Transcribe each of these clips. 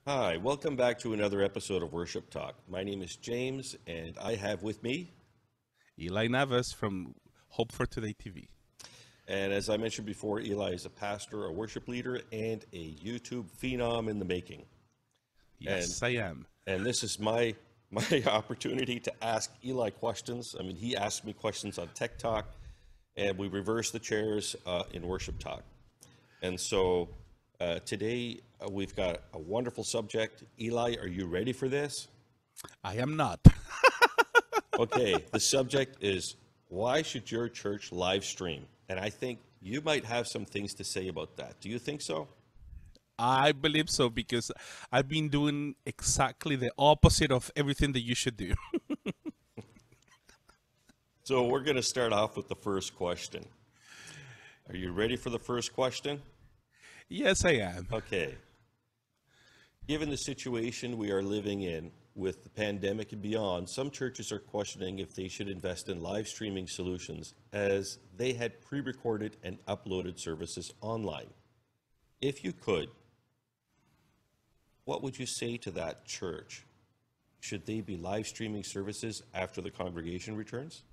Hi, welcome back to another episode of Worship Talk. My name is James, and I have with me, Eli Navas from Hope for Today TV. and as I mentioned before, Eli is a pastor, a worship leader, and a YouTube phenom in the making. And Yes, I am. and this is my opportunity to ask Eli questions. I mean, he asked me questions on Tech Talk, and we reverse the chairs in Worship Talk. And so today we've got a wonderful subject. Eli, are you ready for this? I am not. Okay, the subject is why should your church live stream? And I think you might have some things to say about that. Do you think so? I believe so because I've been doing exactly the opposite of everything that you should do. So we're going to start off with the first question. Are you ready for the first question? Yes, I am. Okay. Given the situation we are living in with the pandemic and beyond, some churches are questioning if they should invest in live streaming solutions as they had pre-recorded and uploaded services online. If you could, what would you say to that church? Should they be live streaming services after the congregation returns?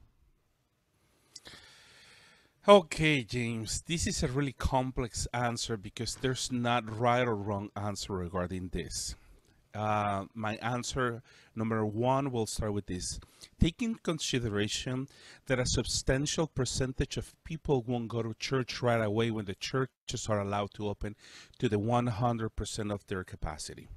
Okay, James, this is a really complex answer because there's not right or wrong answer regarding this. My answer, number one, will start with this. Take in consideration that a substantial percentage of people won't go to church right away when the churches are allowed to open to the 100% of their capacity.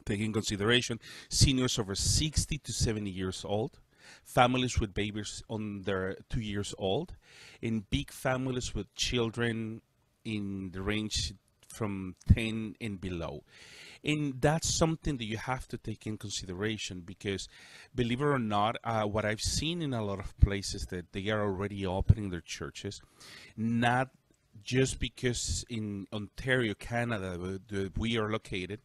Take in consideration seniors over 60 to 70 years old, families with babies under 2 years old, and big families with children in the range from 10 and below. And that's something that you have to take in consideration because, believe it or not, what I've seen in a lot of places that they are already opening their churches, not just because in Ontario, Canada, where we are located,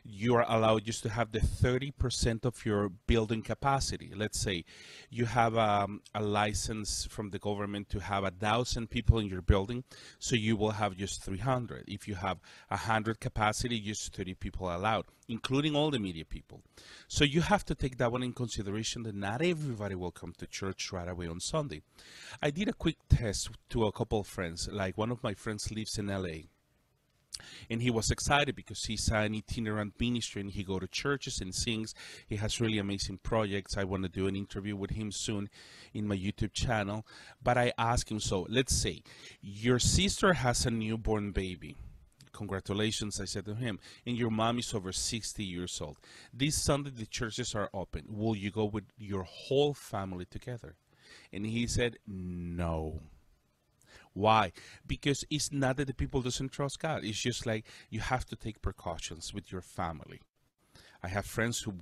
you are allowed just to have the 30% of your building capacity. Let's say you have a license from the government to have 1,000 people in your building, so you will have just 300. If you have 100 capacity, just 30 people allowed, including all the media people. So you have to take that one in consideration that not everybody will come to church right away on Sunday. I did a quick test to a couple of friends, like one of my friends lives in LA. And he was excited because he's an itinerant ministry and he go to churches and sings. He has really amazing projects. I want to do an interview with him soon in my YouTube channel. But I asked him, so let's say your sister has a newborn baby. Congratulations, I said to him. And your mom is over 60 years old. This Sunday the churches are open. Will you go with your whole family together? And he said, no. Why? Because it's not that the people doesn't trust God. It's just like you have to take precautions with your family. I have friends who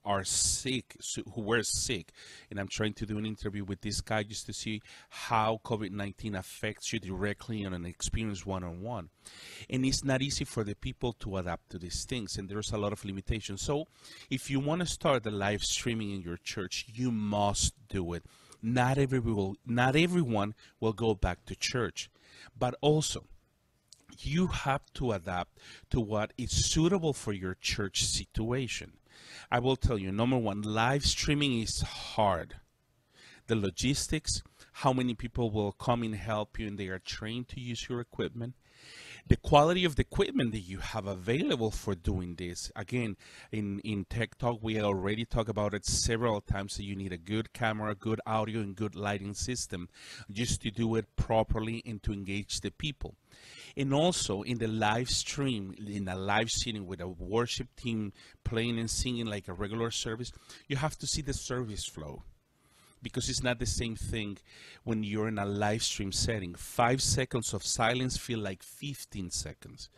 are sick, who were sick, and I'm trying to do an interview with this guy just to see how COVID-19 affects you directly on an experience one-on-one. And it's not easy for the people to adapt to these things, and there's a lot of limitations. So if you want to start the live streaming in your church, you must do it. Not everyone will go back to church, but also you have to adapt to what is suitable for your church situation. I will tell you, number one, live streaming is hard. The logistics, how many people will come and help you and they are trained to use your equipment. The quality of the equipment that you have available for doing this. Again, in Tech Talk, we already talked about it several times, that you need a good camera, good audio, and good lighting system just to do it properly and to engage the people. And also in the live stream, in a live setting with a worship team playing and singing like a regular service, you have to see the service flow. Because it's not the same thing when you're in a live stream setting. 5 seconds of silence feel like 15 seconds.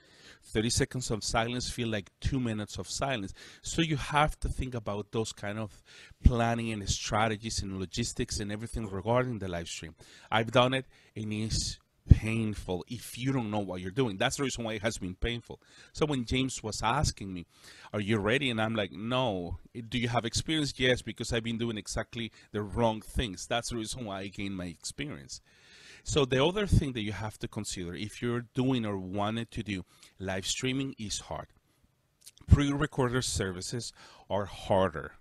30 seconds of silence feel like 2 minutes of silence. So you have to think about those kind of planning and strategies and logistics and everything regarding the live stream. I've done it, and it's painful if you don't know what you're doing. That's the reason why it has been painful. So when James was asking me, are you ready? And I'm like, no. Do you have experience? Yes, because I've been doing exactly the wrong things. That's the reason why I gained my experience. So the other thing that you have to consider if you're doing or wanted to do live streaming is hard. pre-recorded services are harder.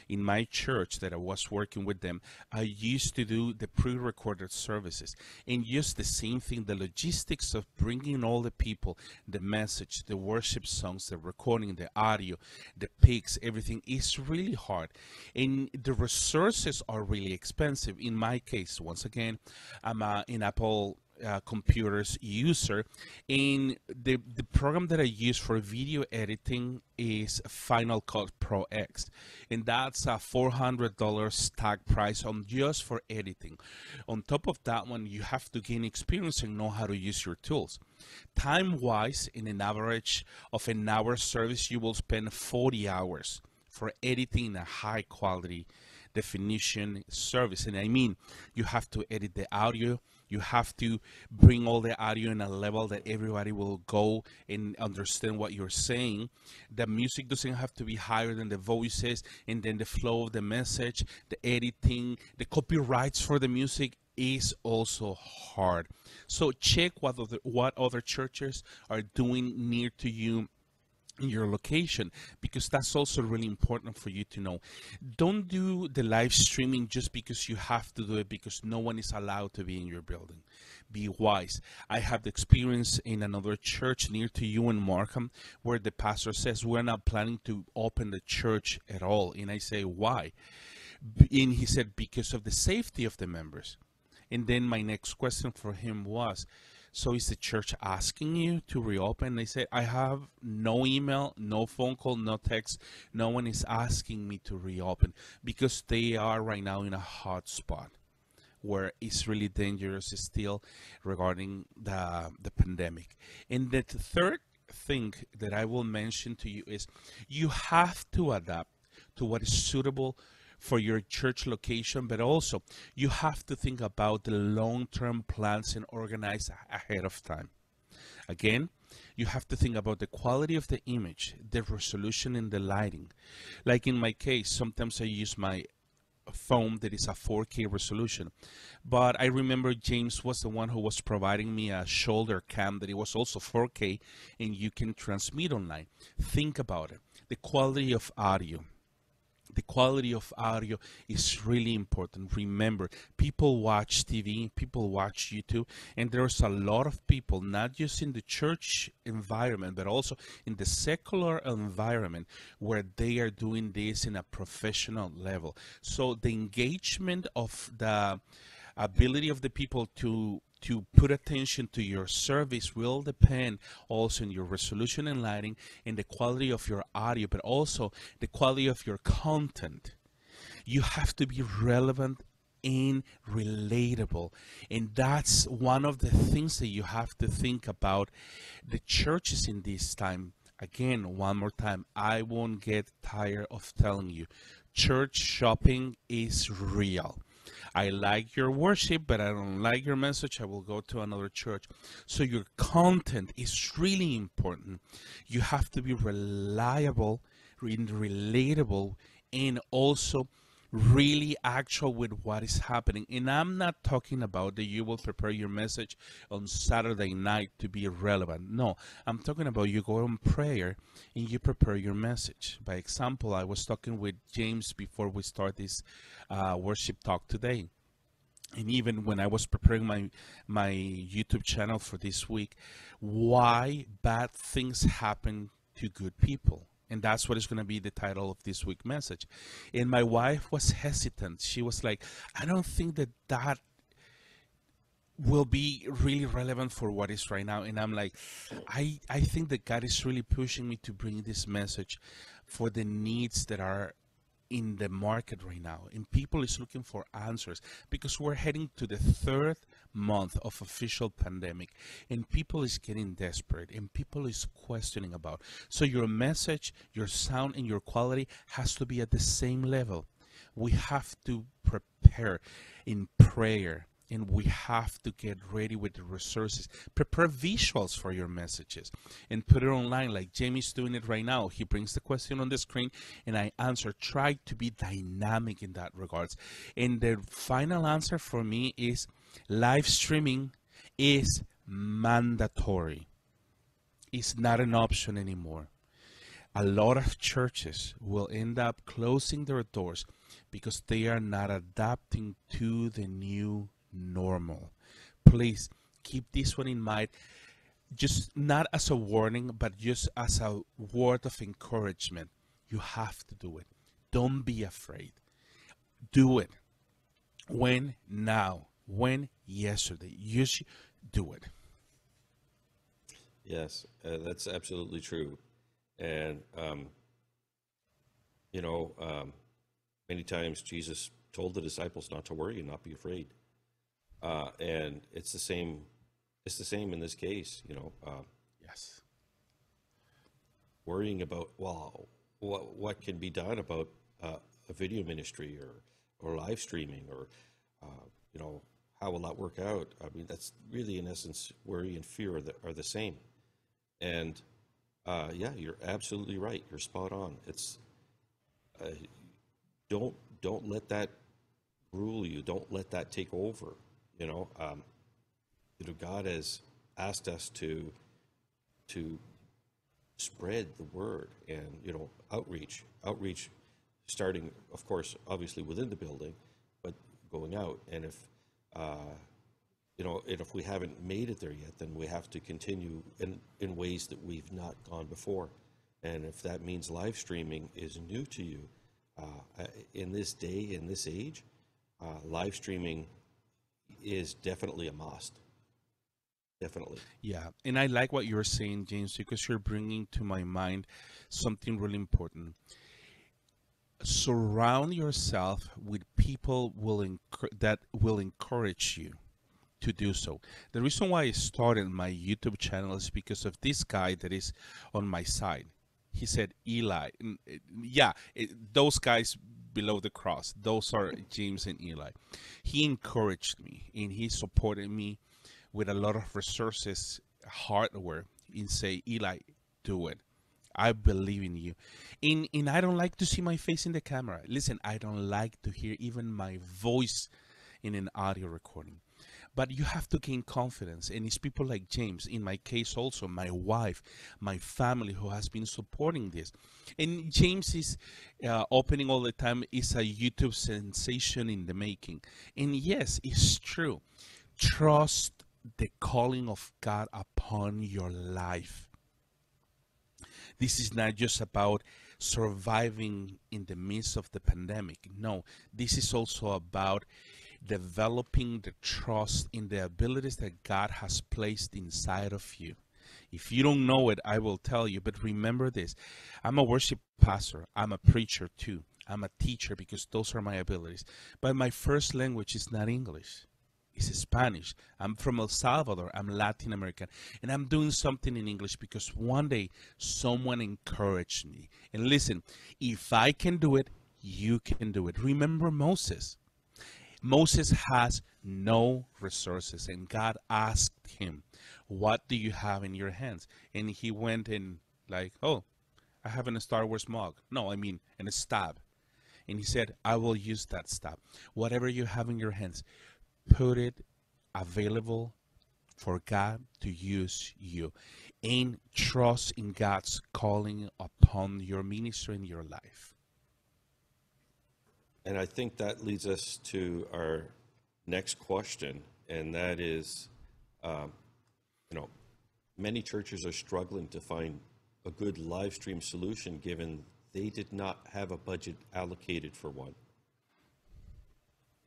In my church that I was working with them, I used to do the pre-recorded services and just the same thing, the logistics of bringing all the people, the message, the worship songs, the recording, the audio, the pics, everything is really hard. And the resources are really expensive. In my case, once again, I'm an Apple computers user, and the program that I use for video editing is Final Cut Pro X, and that's a $400 tag price on just for editing. On top of that one, you have to gain experience and know how to use your tools. Time wise, in an average of an hour service, you will spend 40 hours for editing a high quality definition service. And I mean, you have to edit the audio, you have to bring all the audio in a level that everybody will go and understand what you're saying. The music doesn't have to be higher than the voices, and then the flow of the message, the editing, the copyrights for the music is also hard. So check what other churches are doing near to you in your location, because that's also really important for you to know. Don't do the live streaming just because you have to do it, because no one is allowed to be in your building. Be wise. I have the experience in another church near to you in Markham where the pastor says we're not planning to open the church at all, and I say why? And he said because of the safety of the members. And then my next question for him was, so is the church asking you to reopen? They said, I have no email, no phone call, no text. No one is asking me to reopen, because they are right now in a hot spot where it's really dangerous still regarding the pandemic. And the third thing that I will mention to you is you have to adapt to what is suitable for your church location, but also you have to think about the long-term plans and organize ahead of time. Again, you have to think about the quality of the image, the resolution, and the lighting. Like in my case, sometimes I use my phone that is a 4K resolution, but I remember James was the one who was providing me a shoulder cam that it was also 4K and you can transmit online. Think about it. The quality of audio. The quality of audio is really important. Remember, people watch TV, people watch YouTube, and there's a lot of people, not just in the church environment, but also in the secular environment, where they are doing this in a professional level. So the engagement of the ability of the people to put attention to your service will depend also on your resolution and lighting and the quality of your audio, but also the quality of your content. You have to be relevant and relatable, and that's one of the things that you have to think about the churches in this time. Again, one more time, I won't get tired of telling you, church shopping is real. I like your worship, but I don't like your message, I will go to another church. So your content is really important. You have to be reliable, relatable, and also really actual with what is happening. And I'm not talking about that you will prepare your message on Saturday night to be relevant. No, I'm talking about you go on prayer and you prepare your message. By example, I was talking with James before we start this worship talk today. And even when I was preparing my YouTube channel for this week, why bad things happen to good people. And that's what is going to be the title of this week's message. And my wife was hesitant. She was like, I don't think that will be really relevant for what is right now. And I'm like, I think that God is really pushing me to bring this message for the needs that are in the market right now, and people is looking for answers, because we're heading to the third month of official pandemic, and people is getting desperate, and people is questioning about. So your message, your sound, and your quality has to be at the same level. We have to prepare in prayer, and we have to get ready with the resources. Prepare visuals for your messages and put it online, like Jamie's doing it right now. He brings the question on the screen and I answer. Try to be dynamic in that regards. And the final answer for me is live streaming is mandatory. It's not an option anymore. A lot of churches will end up closing their doors because they are not adapting to the new normal. Please keep this one in mind, just not as a warning, but just as a word of encouragement. You have to do it. Don't be afraid. Do it. When? Now. When? Yesterday. You should do it. Yes, that's absolutely true. And, you know, many times Jesus told the disciples not to worry and not be afraid. And it's the same. It's the same in this case. You know, Yes. worrying about, well, what can be done about a video ministry or live streaming, or you know, how will that work out? I mean, that's really, in essence, worry and fear are the same. And yeah, you're absolutely right. You're spot on. It's uh, don't let that rule you. Don't let that take over. You know, God has asked us to spread the word, and outreach, starting, of course, obviously within the building, but going out. And if and if we haven't made it there yet, then we have to continue in ways that we've not gone before. And if that means live streaming is new to you, in this day, in this age, live streaming is definitely a must. Definitely. Yeah, and I like what you're saying, James, because you're bringing to my mind something really important. Surround yourself with people that will encourage you to do so. The reason why I started my YouTube channel is because of this guy that is on my side. He said, Eli. Yeah, those guys below the cross, those are James and Eli. He encouraged me and he supported me with a lot of resources, hardware, and say, Eli, do it. I believe in you. And I don't like to see my face in the camera. Listen, I don't like to hear even my voice in an audio recording. But you have to gain confidence. And it's people like James, in my case also, my wife, my family who has been supporting this. And James is opening all the time, is a YouTube sensation in the making. And yes, it's true. Trust the calling of God upon your life. This is not just about surviving in the midst of the pandemic. No, this is also about developing the trust in the abilities that God has placed inside of you. If you don't know it, I will tell you, but remember this. I'm a worship pastor. I'm a preacher too. I'm a teacher because those are my abilities. But my first language is not English. It's Spanish. I'm from El Salvador. I'm Latin American. And I'm doing something in English because one day someone encouraged me. And listen, if I can do it, you can do it. Remember Moses. Moses has no resources, and God asked him, what do you have in your hands? And he went and like, oh, I have a Star Wars mug. No, I mean, and a stab. And he said, I will use that stab. Whatever you have in your hands, put it available for God to use you, and trust in God's calling upon your ministry in your life. And I think that leads us to our next question, and that is, many churches are struggling to find a good live stream solution given they did not have a budget allocated for one.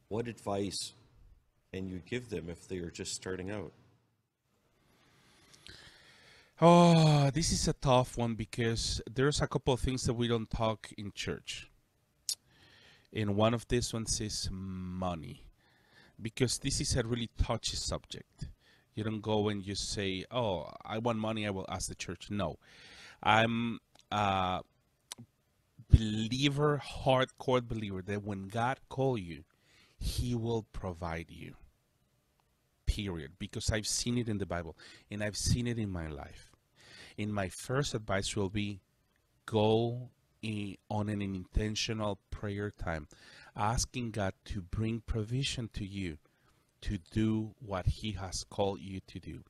What advice can you give them if they are just starting out? Oh, this is a tough one because there's a couple of things that we don't talk in church. And one of these ones is money, because this is a really touchy subject. You don't go and you say, oh, I want money, I will ask the church. No, I'm a believer, hardcore believer, that when God calls you, he will provide you, period, because I've seen it in the Bible and I've seen it in my life. And my first advice will be, go on an intentional prayer time, asking God to bring provision to you to do what he has called you to do.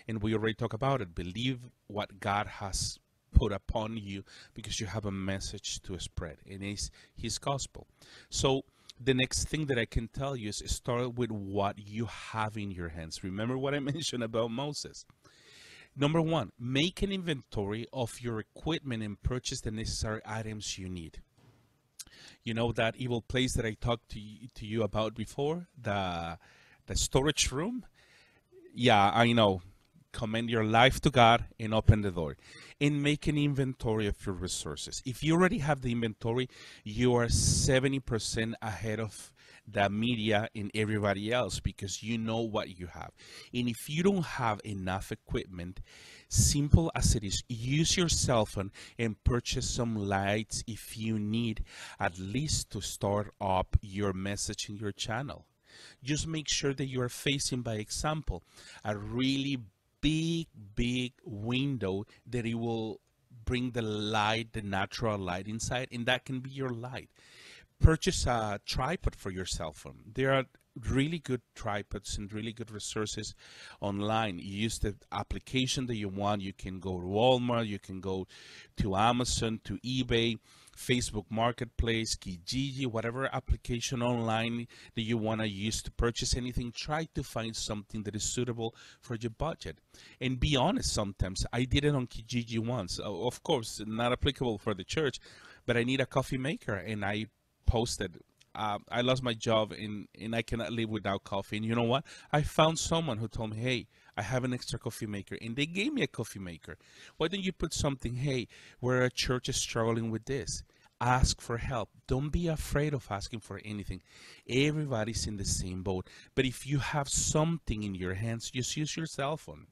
And we already talked about it. Believe what God has put upon you because you have a message to spread, and it's his gospel. So the next thing that I can tell you is start with what you have in your hands. Remember what I mentioned about Moses. Number one, make an inventory of your equipment and purchase the necessary items you need. You know that evil place that I talked to you about before, the storage room? Yeah, I know. Commend your life to God and open the door and make an inventory of your resources. If you already have the inventory, you are 70% ahead of the media and everybody else because you know what you have. And if you don't have enough equipment, simple as it is, use your cell phone and purchase some lights if you need, at least to start up your message in your channel. Just make sure that you are facing, by example, a really big window that it will bring the light, the natural light inside, and that can be your light. Purchase a tripod for your cell phone. There are really good tripods and really good resources online. You use the application that you want. You can go to Walmart, you can go to Amazon, to eBay, Facebook Marketplace, Kijiji, whatever application online that you want to use to purchase anything. Try to find something that is suitable for your budget. And be honest, sometimes I did it on Kijiji once. Of course, not applicable for the church, but I need a coffee maker, and I posted, I lost my job and I cannot live without coffee. And you know what? I found someone who told me, hey, I have an extra coffee maker, and they gave me a coffee maker. Why don't you put something, hey, where a church is struggling with this? Ask for help. Don't be afraid of asking for anything. Everybody's in the same boat. But if you have something in your hands, just use your cell phone.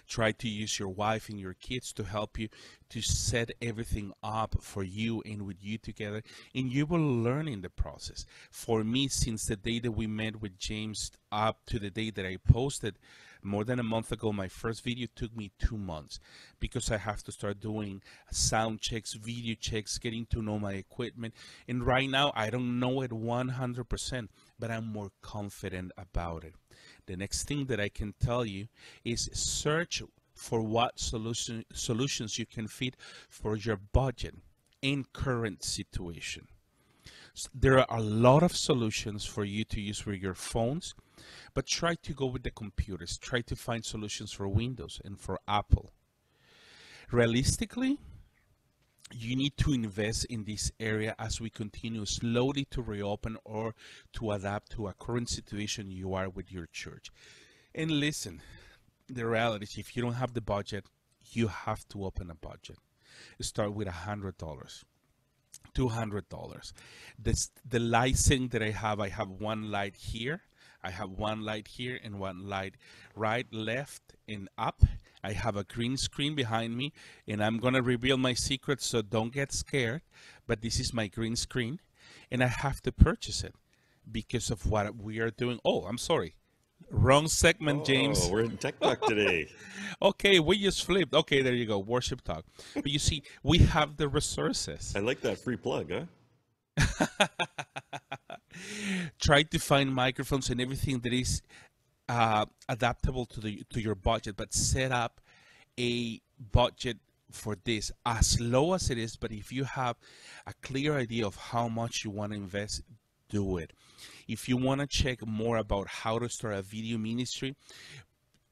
Try to use your wife and your kids to help you to set everything up for you and with you together, and you will learn in the process. For me, since the day that we met with James up to the day that I posted more than a month ago, my first video took me 2 months because I have to start doing sound checks, video checks, getting to know my equipment. And right now, I don't know it 100%, but I'm more confident about it. The next thing that I can tell you is search for what solutions you can fit for your budget and current situation. So there are a lot of solutions for you to use for your phones, but try to go with the computers. Try to find solutions for Windows and for Apple. Realistically, you need to invest in this area as we continue slowly to reopen or to adapt to a current situation you are with your church. And listen, the reality is if you don't have the budget, you have to open a budget. Start with $100, $200. The light setting that I have one light here, I have one light here and one light right, left, and up. I have a green screen behind me, and I'm going to reveal my secret, so don't get scared. But this is my green screen, and I have to purchase it because of what we are doing. Oh, I'm sorry. Wrong segment, James. Oh, we're in Tech Talk today. Okay, we just flipped. Okay, there you go. Worship Talk. But you see, we have the resources. I like that free plug, huh? Try to find microphones and everything that is adaptable to your budget, but set up a budget for this as low as it is. But if you have a clear idea of how much you want to invest, do it. If you want to check more about how to start a video ministry,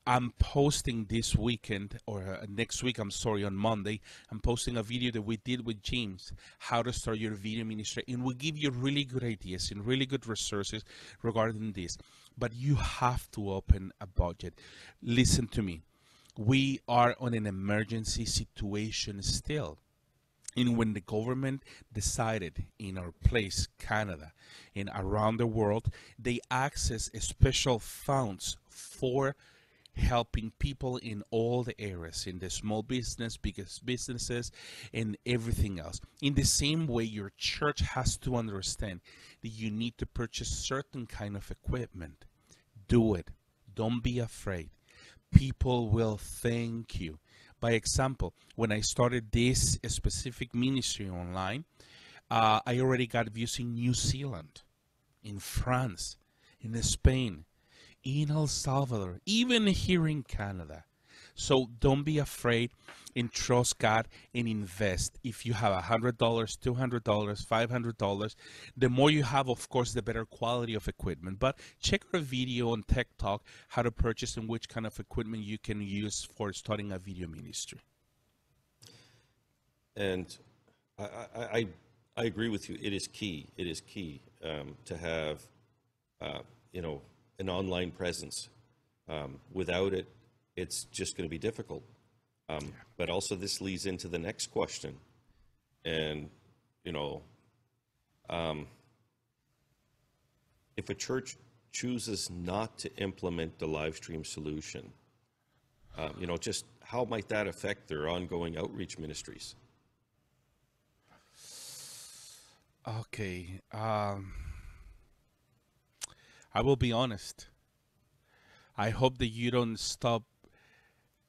I'm posting this weekend, or next week, I'm sorry, on Monday, I'm posting a video that we did with James, how to start your video ministry, and we'll give you really good ideas and really good resources regarding this. But you have to open a budget. Listen to me. We are on an emergency situation still. And when the government decided in our place, Canada, and around the world, they access special funds for helping people in all the areas, in the small business, biggest businesses, and everything else. In the same way, your church has to understand that you need to purchase certain kind of equipment. Do it. Don't be afraid. People will thank you. By example, when I started this specific ministry online, I already got views in New Zealand, in France, in Spain, in El Salvador, even here in Canada. So don't be afraid and trust God and invest. If you have $100, $200, $500, the more you have, of course, the better quality of equipment. But check our video on Tech Talk how to purchase and which kind of equipment you can use for starting a video ministry. And I agree with you. It is key. It is key to have, an online presence. Without it, it's just going to be difficult. But also this leads into the next question. And, if a church chooses not to implement the live stream solution, just how might that affect their ongoing outreach ministries? Okay. I will be honest. I hope that you don't stop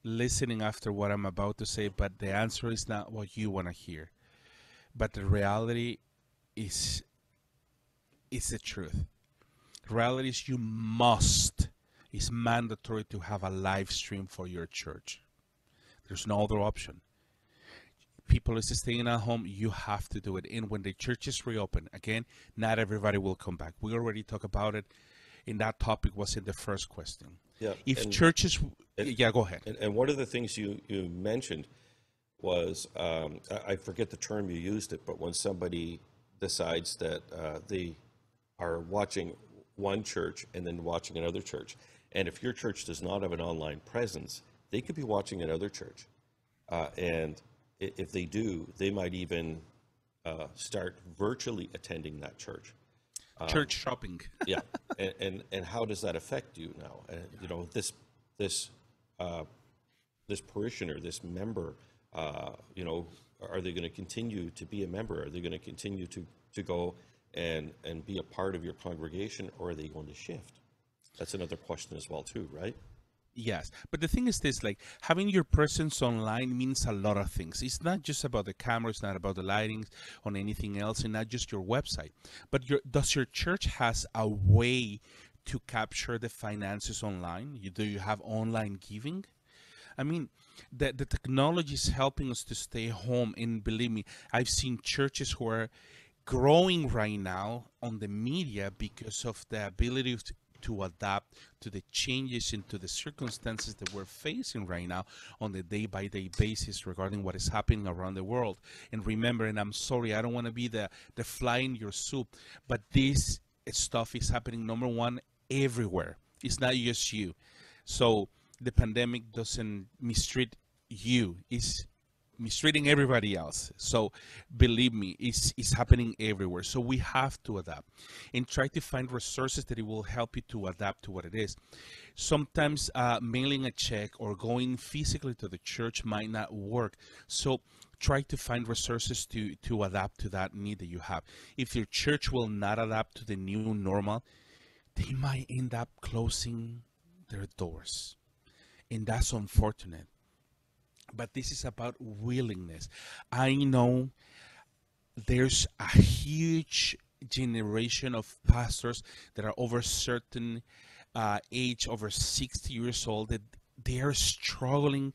listening after what I'm about to say, but the answer is not what you want to hear. But the reality is the truth. The reality is it's mandatory to have a live stream for your church. There's no other option. People is staying at home, you have to do it. And when the churches reopen, again, not everybody will come back. We already talked about it, and that topic was in the first question. Yeah. If churches, go ahead. And one of the things you mentioned was, I forget the term you used it, but when somebody decides that they are watching one church and then watching another church, and if your church does not have an online presence, they could be watching another church. And if they do, they might even start virtually attending that church. Church shopping. Yeah, and how does that affect you now? This parishioner, this member, are they going to continue to be a member? Are they going to continue to go and be a part of your congregation, or are they going to shift? That's another question as well, too, right? Yes, but the thing is this, like having your presence online means a lot of things. It's not just about the camera, it's not about the lighting on anything else, and not just your website. But does your church has a way to capture the finances online? Do you have online giving? I mean, the technology is helping us to stay home, and believe me, I've seen churches who are growing right now on the media because of the ability to adapt to the changes into the circumstances that we're facing right now on the day-by-day basis regarding what is happening around the world. And remember, and I'm sorry, I don't want to be the fly in your soup, but this stuff is happening, number one, everywhere. It's not just you. So the pandemic doesn't mistreat you. It's mistreating everybody else. So believe me, it's happening everywhere. So we have to adapt and try to find resources that it will help you to adapt to what it is. Sometimes mailing a check or going physically to the church might not work. So try to find resources to adapt to that need that you have. If your church will not adapt to the new normal, they might end up closing their doors. And that's unfortunate. But this is about willingness. I know there's a huge generation of pastors that are over certain age, over 60 years old, that they are struggling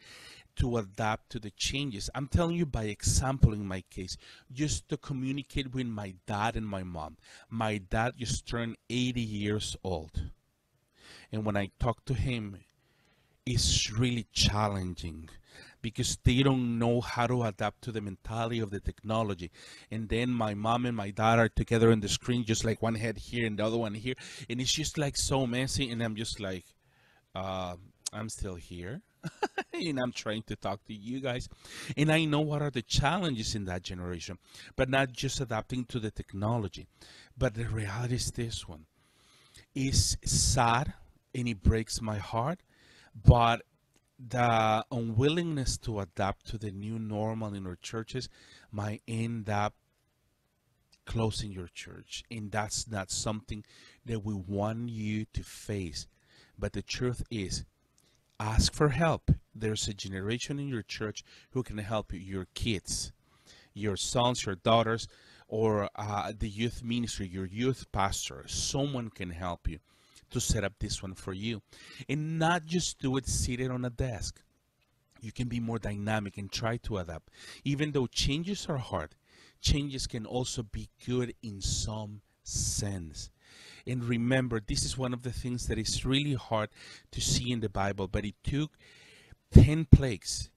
to adapt to the changes. I'm telling you by example in my case, just to communicate with my dad and my mom. My dad just turned 80 years old. And when I talk to him, it's really challenging because they don't know how to adapt to the mentality of the technology. And then my mom and my dad are together on the screen, just like one head here and the other one here. And it's just like so messy. And I'm just like, I'm still here. And I'm trying to talk to you guys. And I know what are the challenges in that generation, but not just adapting to the technology. But the reality is this one. It's sad and it breaks my heart, but the unwillingness to adapt to the new normal in our churches might end up closing your church. And that's not something that we want you to face. But the truth is, ask for help. There's a generation in your church who can help you, your kids, your sons, your daughters, or the youth ministry, your youth pastor. Someone can help you to set up this one for you. And not just do it seated on a desk. You can be more dynamic and try to adapt. Even though changes are hard, changes can also be good in some sense. And remember, this is one of the things that is really hard to see in the Bible, but it took 10 plagues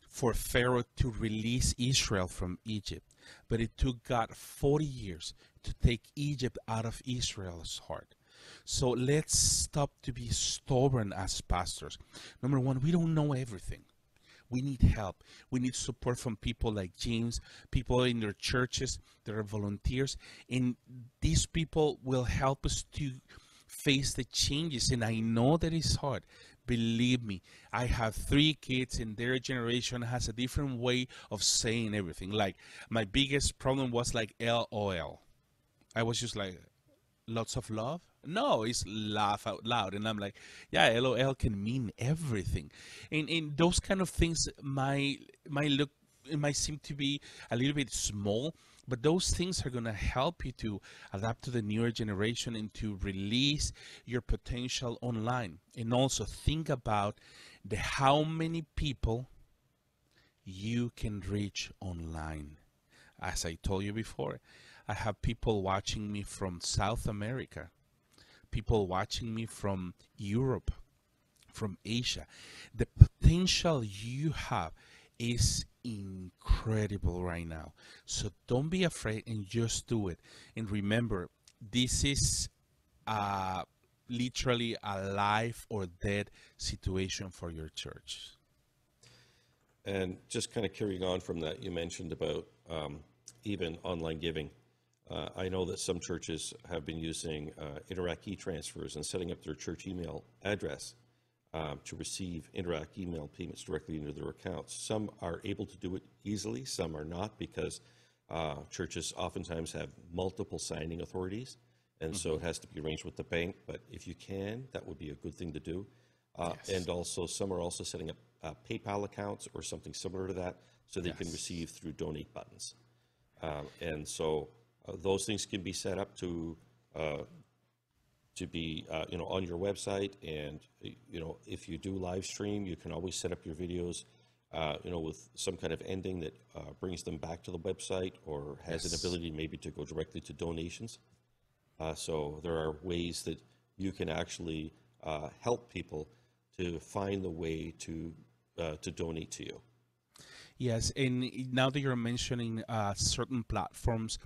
for Pharaoh to release Israel from Egypt. But it took God 40 years to take Egypt out of Israel's heart. So let's stop to be stubborn as pastors. Number one, we don't know everything. We need help. We need support from people like James, people in their churches that are volunteers. And these people will help us to face the changes. And I know that it's hard. Believe me, I have 3 kids and their generation has a different way of saying everything. Like my biggest problem was like LOL. I was just like, lots of love? No, it's laugh out loud. And I'm like, yeah, LOL can mean everything. And those kind of things might look, it might seem to be a little bit small, but those things are going to help you to adapt to the newer generation and to release your potential online. And also think about the how many people you can reach online. As I told you before, I have people watching me from South America, people watching me from Europe, from Asia. The potential you have is incredible right now. So don't be afraid and just do it. And remember, this is literally a life or death situation for your church. And just kind of carrying on from that, you mentioned about even online giving. I know that some churches have been using Interact e-transfers and setting up their church email address to receive Interact email payments directly into their accounts. Some are able to do it easily, some are not, because churches oftentimes have multiple signing authorities, and so it has to be arranged with the bank. But if you can, that would be a good thing to do. Yes. And also, some are also setting up PayPal accounts or something similar to that, so they can receive through donate buttons. And so those things can be set up to be on your website. And if you do live stream, you can always set up your videos with some kind of ending that brings them back to the website or has an ability maybe to go directly to donations. So there are ways that you can actually help people to find the way to donate to you. Yes, and now that you're mentioning certain platforms,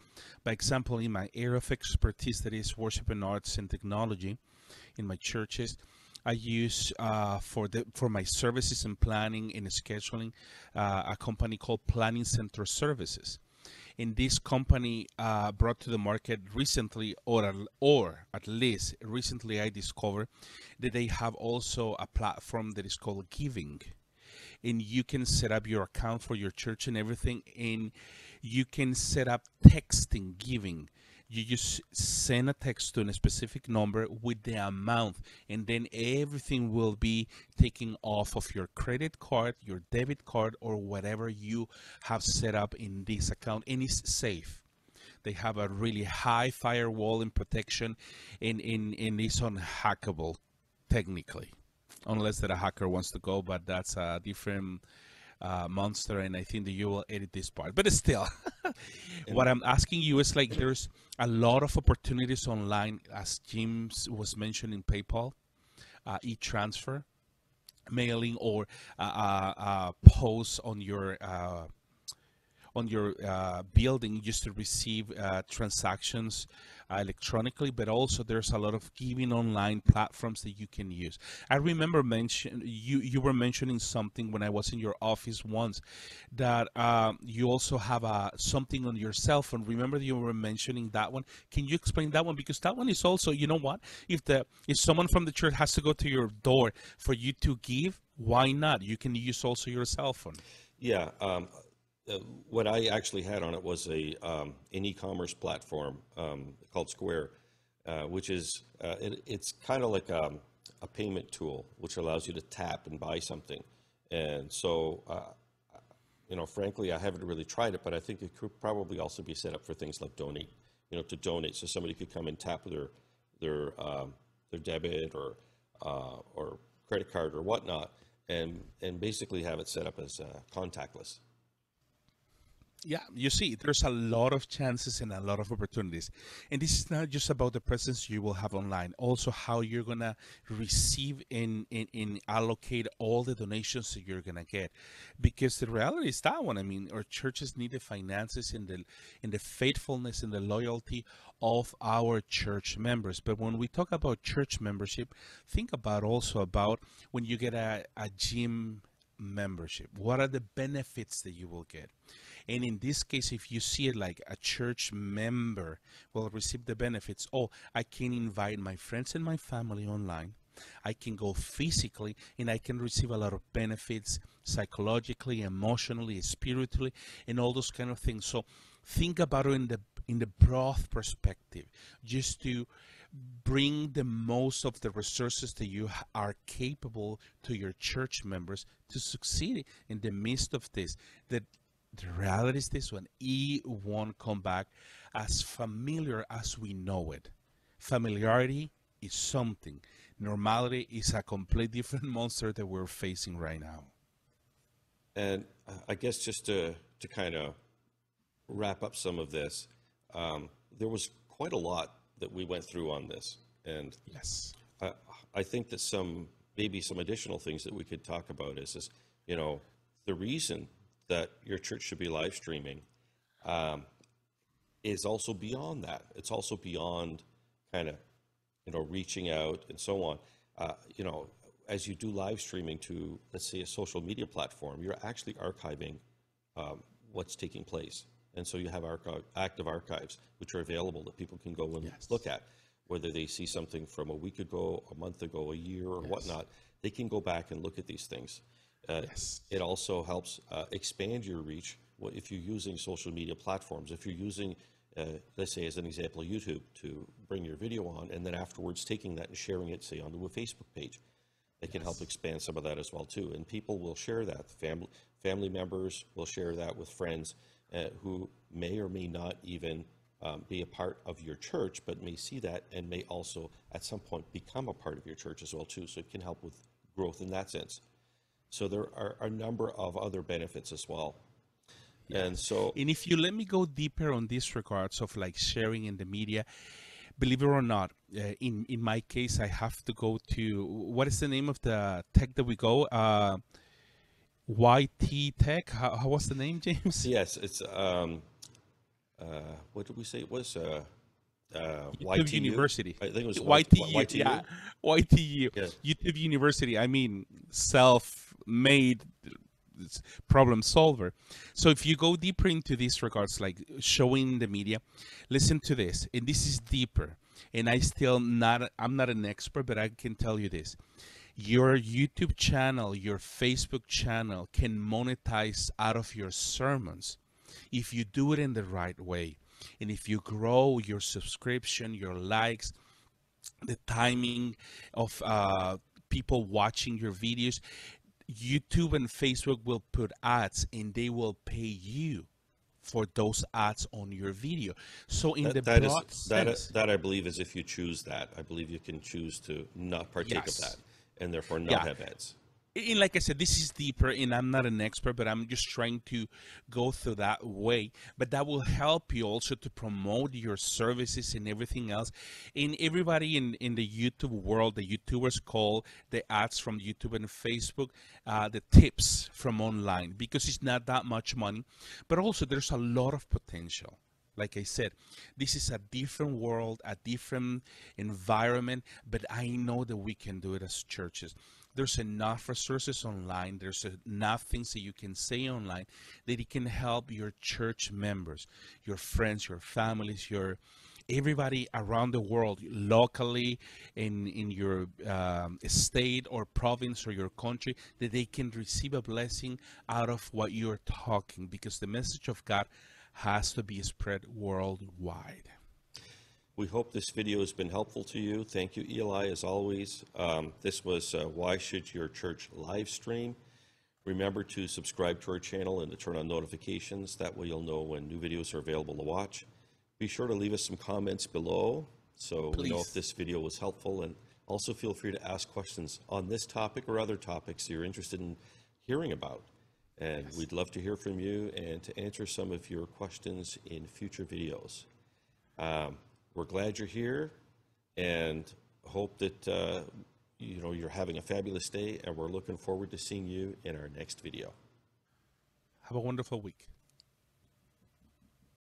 by example, in my area of expertise, that is worship and arts and technology, in my churches, I use for my services and planning and scheduling a company called Planning Center Services. And this company brought to the market recently, or at least recently, I discovered that they have also a platform that is called Giving. And you can set up your account for your church and everything, and you can set up texting giving. You just send a text to a specific number with the amount, and then everything will be taken off of your credit card, your debit card, or whatever you have set up in this account, and it's safe. They have a really high firewall and protection, and it's unhackable technically. Unless that a hacker wants to go, but that's a different monster, and I think that you will edit this part. But still, what I'm asking you is, like, there's a lot of opportunities online, as James was mentioning, PayPal, e-transfer, mailing, or posts on your building just to receive transactions electronically, but also there's a lot of giving online platforms that you can use. I remember you were mentioning something when I was in your office once, that you also have something on your cell phone. Remember you were mentioning that one? Can you explain that one? Because that one is also, you know what, if someone from the church has to go to your door for you to give, why not? You can use also your cell phone. Yeah. What I actually had on it was an e-commerce platform called Square, which is it's kind of like a payment tool, which allows you to tap and buy something. And so, frankly, I haven't really tried it, but I think it could probably also be set up for things like donate. To donate, so somebody could come and tap their debit or credit card or whatnot, and basically have it set up as contactless. Yeah, you see, there's a lot of chances and a lot of opportunities. And this is not just about the presence you will have online, also how you're going to receive and allocate all the donations that you're going to get. Because the reality is that one. I mean, our churches need the finances and the faithfulness and the loyalty of our church members. But when we talk about church membership, think about also about when you get a gym membership. What are the benefits that you will get? And in this case, if you see it like a church member will receive the benefits, oh, I can invite my friends and my family online. I can go physically and I can receive a lot of benefits psychologically, emotionally, spiritually, and all those kind of things. So think about it in the broad perspective, just to bring the most of the resources that you are capable to your church members to succeed in the midst of this. That the reality is this one, it won't come back as familiar as we know it. Familiarity is something. Normality is a completely different monster that we're facing right now. And I guess just to kind of wrap up some of this, there was quite a lot that we went through on this. And Yes. I think that maybe some additional things that we could talk about is the reason that your church should be live streaming is also beyond that. It's also beyond kind of, reaching out and so on. As you do live streaming to, let's say, a social media platform, you're actually archiving what's taking place. And so you have active archives, which are available that people can go and Yes. look at. Whether they see something from a week ago, a month ago, a year, or Yes. whatnot, they can go back and look at these things. Yes. It also helps expand your reach if you're using social media platforms. If you're using, let's say as an example, YouTube to bring your video on, and then afterwards taking that and sharing it, say, onto a Facebook page, it can help expand some of that as well too. And people will share that. Family members will share that with friends who may or may not even be a part of your church, but may see that and may also at some point become a part of your church as well too. So it can help with growth in that sense. So there are a number of other benefits as well. And so, And if you let me go deeper on these regards of like sharing in the media, believe it or not, in my case, I have to go to, what is the name of the tech that we go? YT Tech? How was the name, James? yes, it's, what did we say? It was YouTube YTU? University. I think it was YTU, YTU. yeah. YTU. Yeah. YouTube University. I mean, self-made problem solver. So if you go deeper into these regards, like showing the media, listen to this, and this is deeper. And I'm not an expert, but I can tell you this. Your YouTube channel, your Facebook channel can monetize out of your sermons if you do it in the right way. And if you grow your subscription, your likes, the timing of people watching your videos, YouTube and Facebook will put ads and they will pay you for those ads on your video. So in the broad sense, that I believe is if you choose that. I believe you can choose to not partake of that and therefore not have ads. And like I said, this is deeper, and I'm not an expert, but I'm just trying to go through that way. But that will help you also to promote your services and everything else. And everybody in the YouTube world, the YouTubers call the ads from YouTube and Facebook the tips from online, because it's not that much money. But also there's a lot of potential. Like I said, this is a different world, a different environment, but I know that we can do it as churches. There's enough resources online. There's enough things that you can say online that it can help your church members, your friends, your families, everybody around the world, locally, in your state or province or your country, that they can receive a blessing out of what you're talking, because the message of God has to be spread worldwide. We hope this video has been helpful to you. Thank you, Eli, as always. This was Why Should Your Church Live Stream? Remember to subscribe to our channel and to turn on notifications. That way you'll know when new videos are available to watch. Be sure to leave us some comments below so we know if this video was helpful, and Also, feel free to ask questions on this topic or other topics you're interested in hearing about. And we'd love to hear from you and to answer some of your questions in future videos. We're glad you're here and hope that you're having a fabulous day, and we're looking forward to seeing you in our next video. Have a wonderful week.